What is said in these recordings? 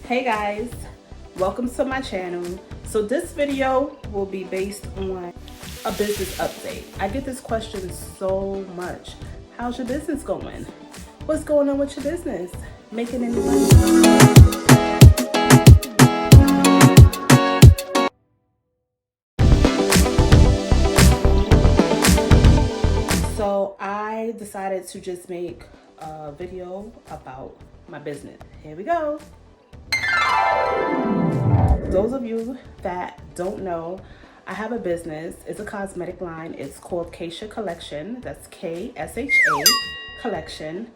Hey guys, welcome to my channel. So this video will be based on a business update. I get this question so much. How's your business going? What's going on with your business? Making any money? So I decided to just make a video about my business. Here we go. Those of you that don't know, I have a business. It's a cosmetic line. It's called KSHA Collection. That's KSHA Collection.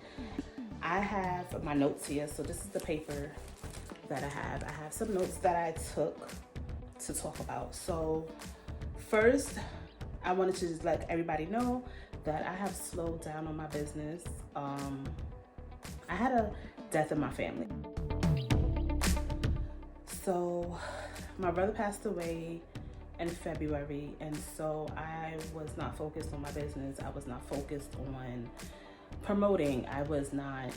I have my notes here. So this is the paper that I have. I have some notes that I took to talk about. So first, I wanted to just let everybody know that I have slowed down on my business. I had a death in my family. So my brother passed away in February, and so I was not focused on my business. I was not focused on promoting. I was not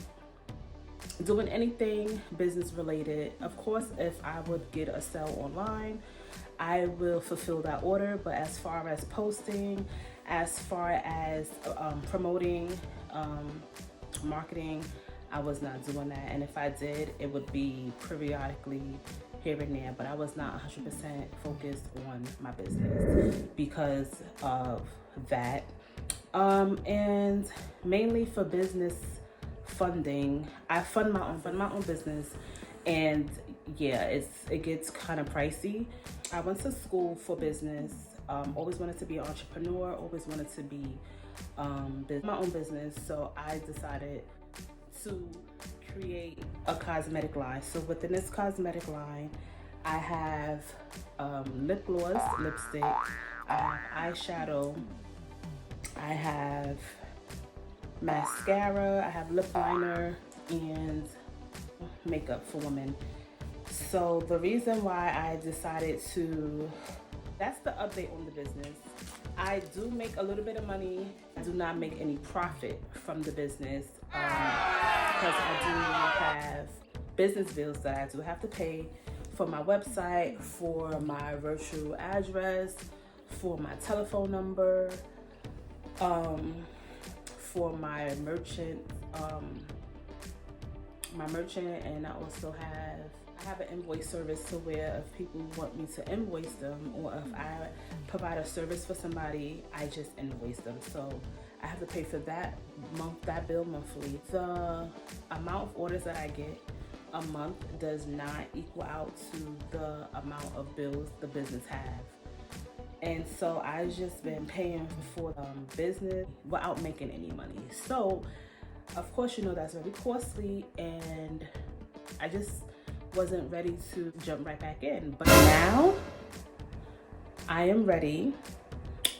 doing anything business related. Of course, if I would get a sale online, I will fulfill that order. But as far as posting, as far as promoting, marketing, I was not doing that. And if I did, it would be periodically here and there, but I was not 100% focused on my business because of that. And mainly for business funding, I fund my own business, and yeah, it gets kind of pricey. I went to school for business. Always wanted to be an entrepreneur. Always wanted to be my own business. So I decided to create a cosmetic line. So within this cosmetic line, I have lip gloss, lipstick, I have eyeshadow, I have mascara, I have lip liner, and makeup for women. So the reason why I decided to, that's the update on the business. I do make a little bit of money. I do not make any profit from the business because I do have business bills that I do have to pay for my website, for my virtual address, for my telephone number, for my merchant, and I also have an invoice service to where if people want me to invoice them, or if I provide a service for somebody, I just invoice them. So I have to pay for that bill monthly. The amount of orders that I get a month does not equal out to the amount of bills the business have. And so I've just been paying for business without making any money. So of course, you know, that's very costly, and I just wasn't ready to jump right back in. But now I am ready,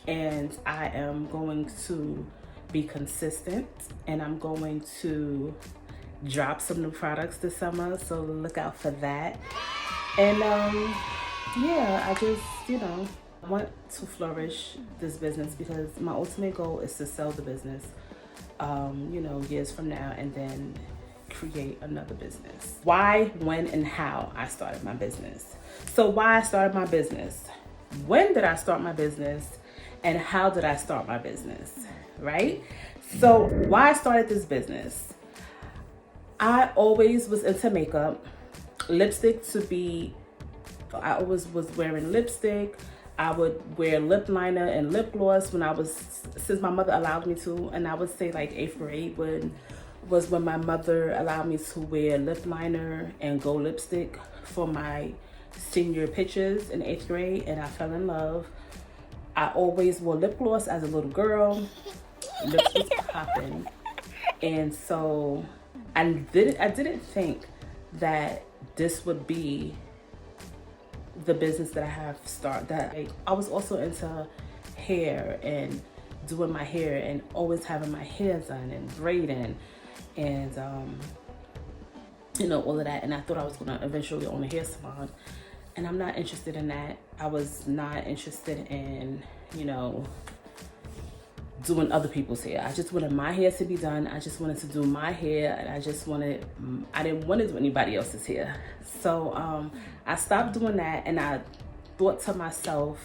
and I am going to be consistent, and I'm going to drop some new products this summer, so look out for that. And yeah, I just, want to flourish this business because my ultimate goal is to sell the business years from now, and then create another business. Why, when, and how I started my business. So why I started my business, when did I start my business, and how did I start my business, right? So why I started this business. I always was into makeup, lipstick I always was wearing lipstick. I would wear lip liner and lip gloss since my mother allowed me to, and I would say like 8th grade was when my mother allowed me to wear lip liner and gold lipstick for my senior pictures in 8th grade, and I fell in love. I always wore lip gloss as a little girl. Lips was popping, and so I didn't think that this would be the business that I have started. I was also into hair and doing my hair and always having my hair done and braiding and all of that. And I thought I was gonna eventually own a hair salon, and I'm not interested in that. I was not interested in doing other people's hair. I just wanted my hair to be done. I just wanted to do my hair, and I didn't want to do anybody else's hair. So I stopped doing that, and I thought to myself,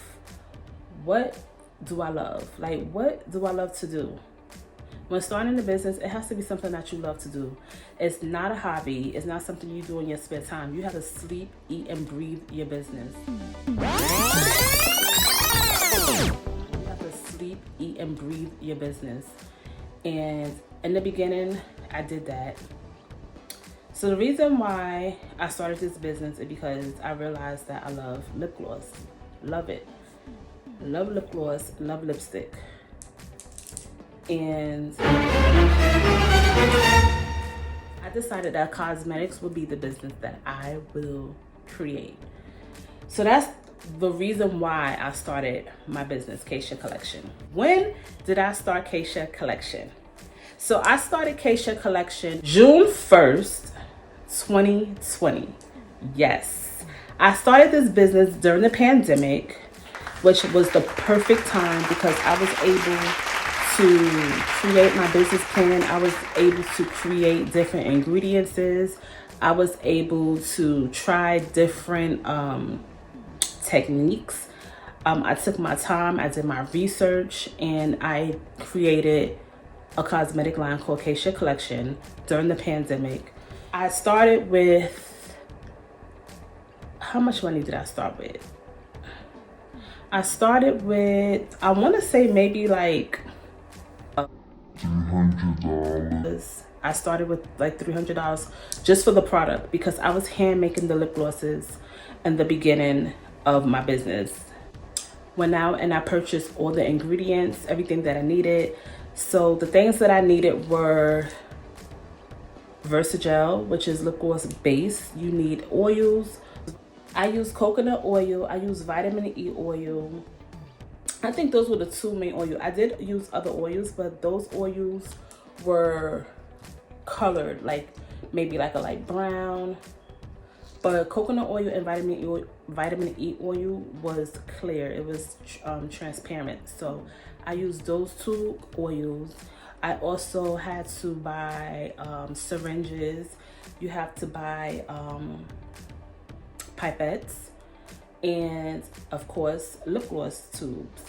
what do I love? Like, what do I love to do? When starting a business, it has to be something that you love to do. It's not a hobby. It's not something you do in your spare time. You have to sleep, eat, and breathe your business. You have to sleep, eat, and breathe your business. And in the beginning, I did that. So the reason why I started this business is because I realized that I love lip gloss. Love it. Love lip gloss, love lipstick. And I decided that cosmetics would be the business that I will create. So that's the reason why I started my business, KSHA Collection. When did I start KSHA Collection? So I started KSHA Collection June 1st, 2020. Yes. I started this business during the pandemic, which was the perfect time because I was able to create my business plan. I was able to create different ingredients. I was able to try different techniques. I took my time, I did my research, and I created a cosmetic line called KSHA Collection during the pandemic. I started with, how much money did I start with? I started with, I want to say maybe like $300. I started with like $300 just for the product because I was hand making the lip glosses in the beginning of my business. Went out and I purchased all the ingredients, everything that I needed. So the things that I needed were Versagel, which is lip gloss base. You need oils. I use coconut oil. I use vitamin E oil. I think those were the two main oils. I did use other oils, but those oils were colored, like maybe like a light brown. But coconut oil and vitamin E oil was clear. It was transparent. So I used those two oils. I also had to buy syringes. You have to buy pipettes. And of course, lip gloss tubes.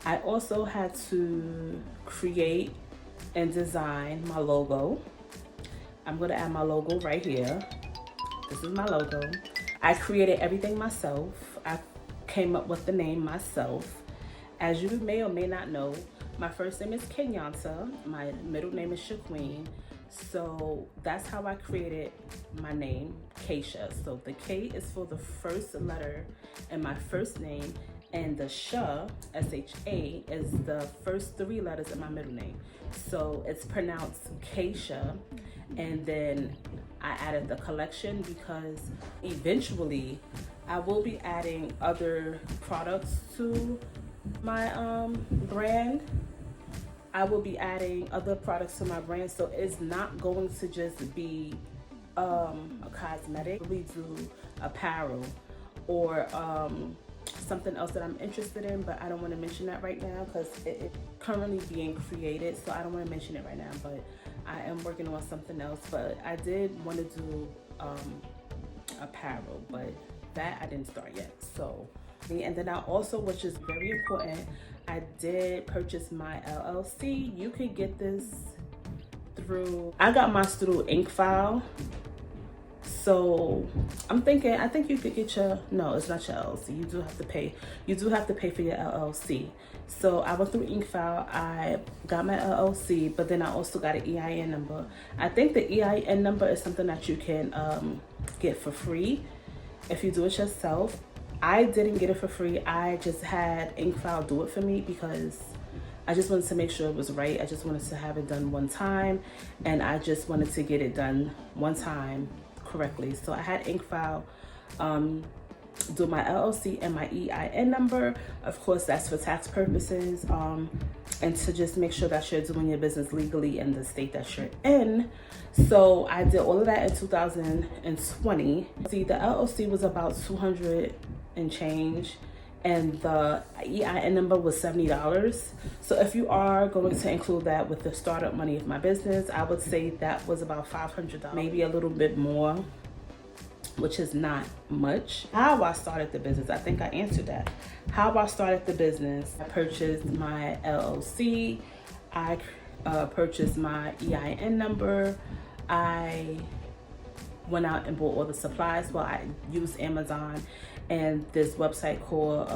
I also had to create and design my logo. I'm gonna add my logo right here. This is my logo. I created everything myself. I came up with the name myself. As you may or may not know, my first name is Kenyatta. My middle name is Shaqueen. So that's how I created my name, KSHA. So the K is for the first letter in my first name, and the SHA, S-H-A, is the first three letters in my middle name. So it's pronounced KSHA. And then I added the collection because eventually I will be adding other products to my brand. I will be adding other products to my brand, so it's not going to just be a cosmetic. We do apparel or something else that I'm interested in, but I don't want to mention that right now because it's currently being created, so I don't want to mention it right now. But I am working on something else. But I did want to do apparel, but that I didn't start yet. So, and then I also, which is very important, I did purchase my LLC. You could get this through, I got mine through InkFile. So I think you could get no, it's not your LLC. You do have to pay. You do have to pay for your LLC. So I went through InkFile. I got my LLC, but then I also got an EIN number. I think the EIN number is something that you can get for free if you do it yourself. I didn't get it for free. I just had InkFile do it for me because I just wanted to make sure it was right. I just wanted to have it done one time, and I just wanted to get it done one time correctly. So I had InkFile do my LLC and my EIN number. Of course, that's for tax purposes, and to just make sure that you're doing your business legally in the state that you're in. So I did all of that in 2020. See, the LLC was about 200 and change, and the EIN number was $70. So if you are going to include that with the startup money of my business, I would say that was about $500, maybe a little bit more, which is not much. How I started the business, I think I answered that. How I started the business, I purchased my LLC, I purchased my EIN number, I went out and bought all the supplies. Well, I used Amazon and this website called,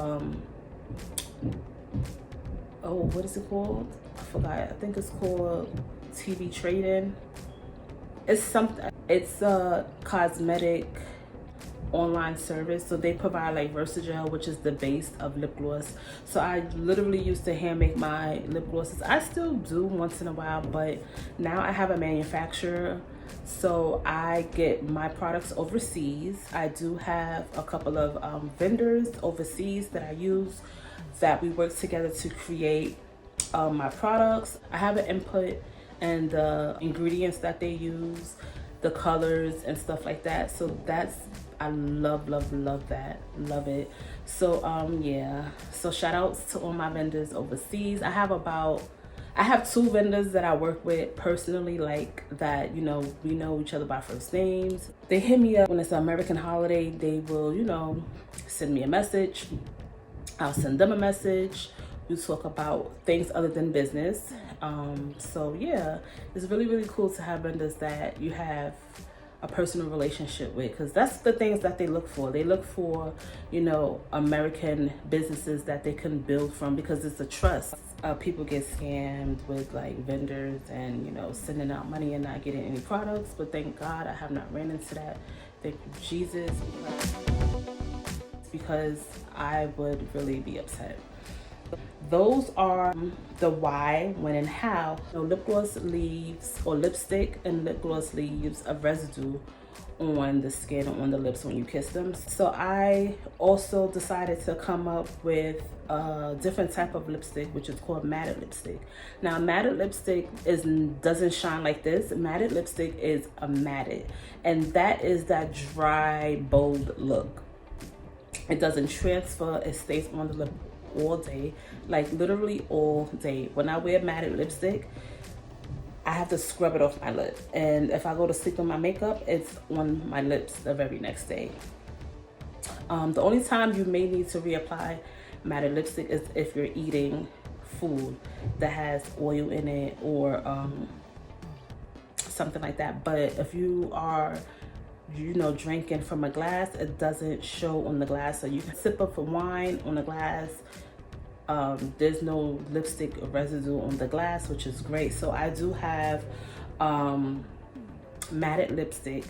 what is it called? I forgot. I think it's called TV Trading. It's a cosmetic online service. So they provide like Versagel, which is the base of lip gloss. So I literally used to hand make my lip glosses. I still do once in a while, but now I have a manufacturer. So I get my products overseas. I do have a couple of vendors overseas that I use, that we work together to create my products. I have an input in the ingredients that they use, the colors and stuff like that. So I love that, love it. So yeah, so shout outs to all my vendors overseas. I have 2 vendors that I work with personally, like that, we know each other by first names. They hit me up when it's an American holiday. They will, send me a message. I'll send them a message. We talk about things other than business. So yeah, it's really cool to have vendors that you have a personal relationship with, because that's the things that they look for. They look for, American businesses that they can build from, because it's a trust. People get scammed with like vendors and, sending out money and not getting any products. But thank God I have not ran into that. Thank you, Jesus, because I would really be upset. Those are the why, when, and how. Lip gloss leaves, or lipstick and lip gloss leaves a residue on the skin, on the lips when you kiss them. So I also decided to come up with a different type of lipstick, which is called matted lipstick. Now, matted lipstick doesn't shine like this. Matted lipstick is a matted, and that is that dry, bold look. It doesn't transfer. It stays on the lip all day, like literally all day. When I wear matted lipstick, I have to scrub it off my lip, and if I go to sleep with my makeup, it's on my lips the very next day. The only time you may need to reapply matted lipstick is if you're eating food that has oil in it, or something like that. But if you are drinking from a glass, it doesn't show on the glass. So you can sip up a wine on the glass. There's no lipstick residue on the glass, which is great. So I do have matted lipstick,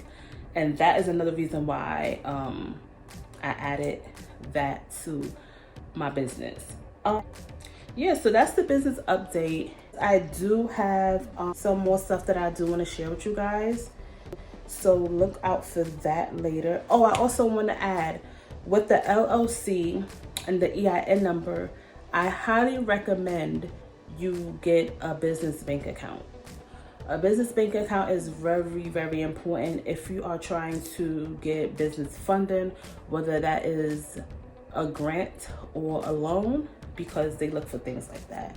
and that is another reason why I added that to my business. Yeah, so that's the business update. I do have some more stuff that I do want to share with you guys, so look out for that later. Oh, I also want to add, with the LLC and the EIN number, I highly recommend you get a business bank account. A business bank account is very important if you are trying to get business funding, whether that is a grant or a loan, because they look for things like that.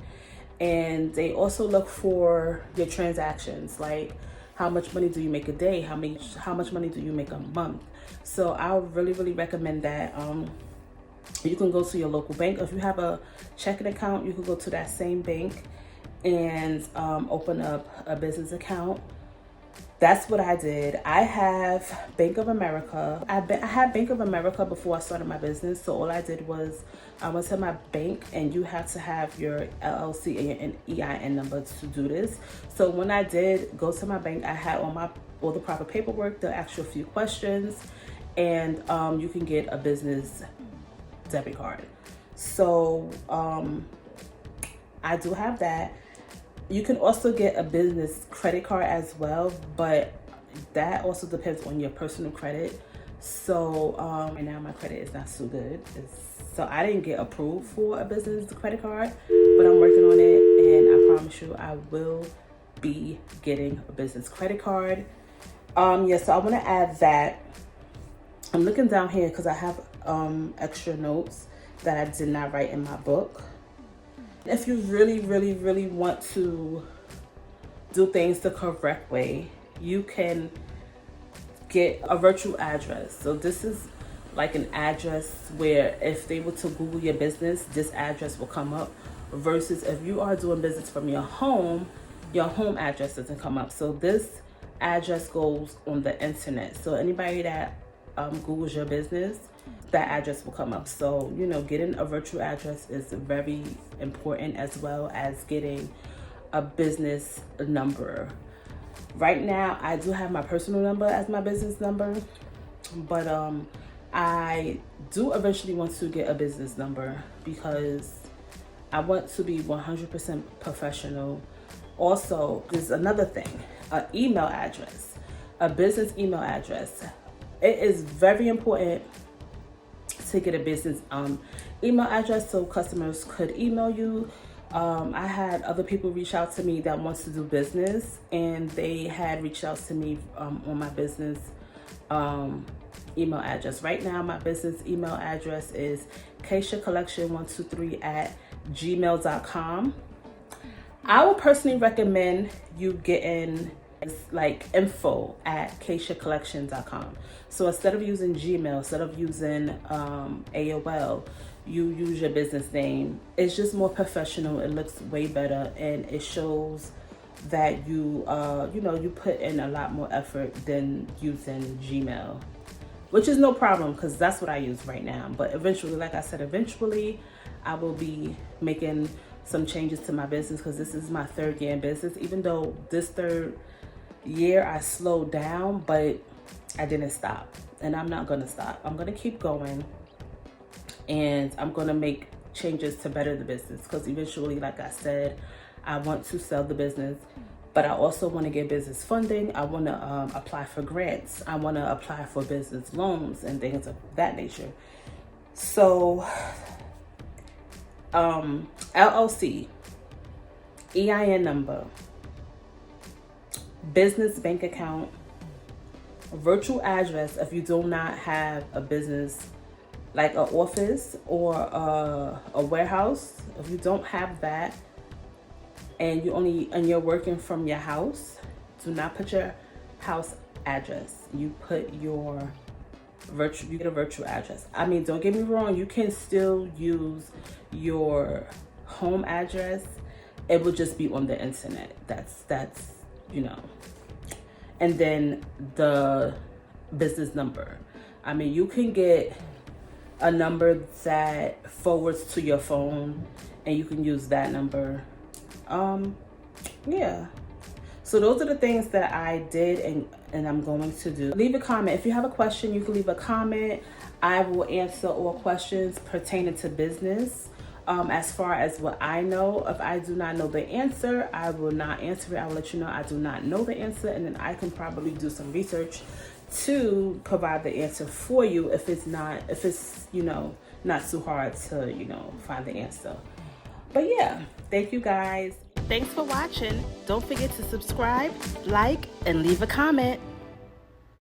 And they also look for your transactions, like how much money do you make a day, how much money do you make a month. So I would really recommend that. You can go to your local bank. If you have a checking account, you can go to that same bank and open up a business account. That's what I did. I have Bank of America. I had Bank of America before I started my business. So all I did was I went to my bank, and you have to have your LLC and EIN number to do this. So when I did go to my bank, I had all the proper paperwork. They'll ask you a few questions, and you can get a business debit card. So I do have that. You can also get a business credit card as well, but that also depends on your personal credit. So right now my credit is not so good. So I didn't get approved for a business credit card, but I'm working on it, and I promise you I will be getting a business credit card. Yeah, so I want to add that. I'm looking down here because I have extra notes that I did not write in my book. If you really, really, really want to do things the correct way, you can get a virtual address. So this is like an address where if they were to Google your business, this address will come up, versus if you are doing business from your home address doesn't come up. So this address goes on the internet. So anybody that Googles your business, that address will come up. So, you know, getting a virtual address is very important, as well as getting a business number. Right now, I do have my personal number as my business number, but I do eventually want to get a business number because I want to be 100% professional. Also, there's another thing, an email address, a business email address. It is very important to get a business email address so customers could email you. I had other people reach out to me that wants to do business, and they had reached out to me on my business email address. Right now, my business email address is KSHA Collection 123@gmail.com. I would personally recommend you getting like info@KSHAcollection.com. So instead of using Gmail, instead of using AOL, you use your business name. It's just more professional. It looks way better, and it shows that you you put in a lot more effort than using Gmail, which is no problem because that's what I use right now. But eventually, like I said, I will be making some changes to my business because this is my 3rd year in business. Even though this 3rd year I slowed down, but I didn't stop, and I'm not gonna stop. I'm gonna keep going, and I'm gonna make changes to better the business because eventually, like I said, I want to sell the business, but I also want to get business funding. I want to apply for grants. I want to apply for business loans and things of that nature. So LLC, EIN number, business bank account, virtual address if you do not have a business like an office or a warehouse. If you don't have that and you're working from your house, do not put your house address. You put you get a virtual address. I mean, don't get me wrong, you can still use your home address. It will just be on the internet. That's and then the business number. I mean, you can get a number that forwards to your phone and you can use that number. Yeah. So those are the things that I did and I'm going to do. Leave a comment. If you have a question, you can leave a comment. I will answer all questions pertaining to business. As far as what I know, if I do not know the answer, I will not answer it. I will let you know I do not know the answer, and then I can probably do some research to provide the answer for you if it's not too hard to find the answer. But yeah, thank you guys. Thanks for watching. Don't forget to subscribe, like, and leave a comment.